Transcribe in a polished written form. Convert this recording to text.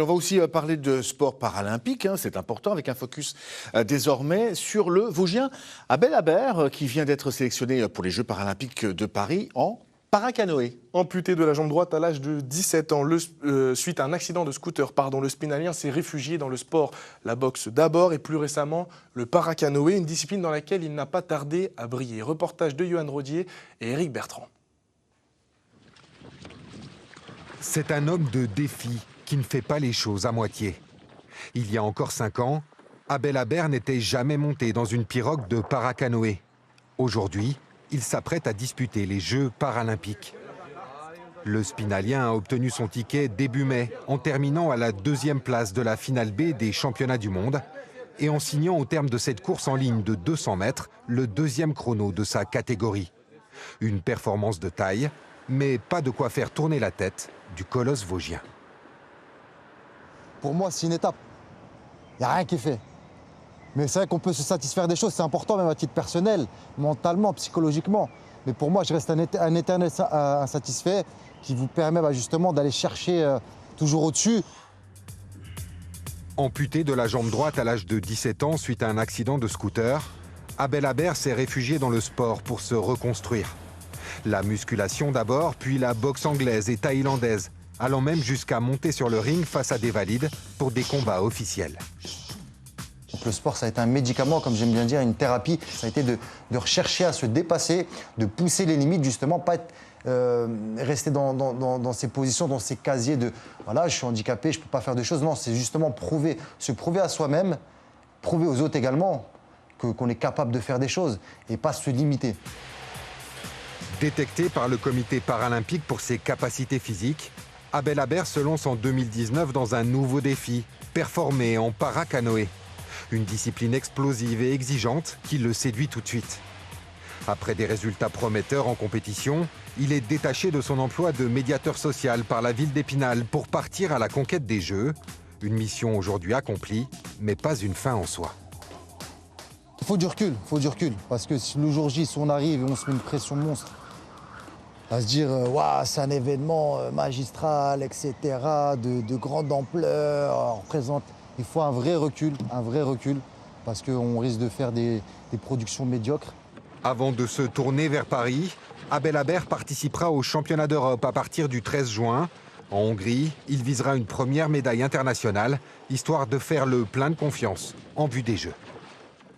On va aussi parler de sport paralympique, c'est important, avec un focus désormais sur le Vosgien Abel Aber, qui vient d'être sélectionné pour les Jeux paralympiques de Paris en paracanoë. Amputé de la jambe droite à l'âge de 17 ans, suite à un accident de scooter, le spinalien s'est réfugié dans le sport, la boxe d'abord et plus récemment le paracanoë, une discipline dans laquelle il n'a pas tardé à briller. Reportage de Johan Rodier et Éric Bertrand. C'est un homme de défi qui ne fait pas les choses à moitié. Il y a encore 5 ans, Abel Aber n'était jamais monté dans une pirogue de paracanoë. Aujourd'hui, il s'apprête à disputer les Jeux paralympiques. Le spinalien a obtenu son ticket début mai en terminant à la 2e place de la finale B des championnats du monde et en signant au terme de cette course en ligne de 200 mètres le 2e chrono de sa catégorie. Une performance de taille, mais pas de quoi faire tourner la tête du colosse vosgien. Pour moi, c'est une étape. Il n'y a rien qui est fait. Mais c'est vrai qu'on peut se satisfaire des choses, c'est important même à titre personnel, mentalement, psychologiquement. Mais pour moi, je reste un éternel insatisfait qui vous permet justement d'aller chercher toujours au-dessus. Amputé de la jambe droite à l'âge de 17 ans suite à un accident de scooter, Abel Aber s'est réfugié dans le sport pour se reconstruire. La musculation d'abord, puis la boxe anglaise et thaïlandaise, allant même jusqu'à monter sur le ring face à des valides pour des combats officiels. Donc le sport, ça a été un médicament, comme j'aime bien dire, une thérapie. Ça a été de rechercher à se dépasser, de pousser les limites, justement, pas rester dans ces positions, dans ces casiers de « voilà, je suis handicapé, je ne peux pas faire de choses ». Non, c'est justement se prouver à soi-même, prouver aux autres également qu'on est capable de faire des choses et pas se limiter. Détecté par le comité paralympique pour ses capacités physiques, Abel Aber se lance en 2019 dans un nouveau défi, performer en paracanoë. Une discipline explosive et exigeante qui le séduit tout de suite. Après des résultats prometteurs en compétition, il est détaché de son emploi de médiateur social par la ville d'Épinal pour partir à la conquête des Jeux. Une mission aujourd'hui accomplie, mais pas une fin en soi. Il faut du recul, parce que si le jour J, si on arrive et on se met une pression monstre, à se dire waouh, c'est un événement magistral, etc., de grande ampleur, on représente. Il faut un vrai recul, parce qu'on risque de faire des productions médiocres. Avant de se tourner vers Paris, Abel Aber participera aux championnats d'Europe à partir du 13 juin. En Hongrie, il visera une première médaille internationale, histoire de faire le plein de confiance en vue des Jeux.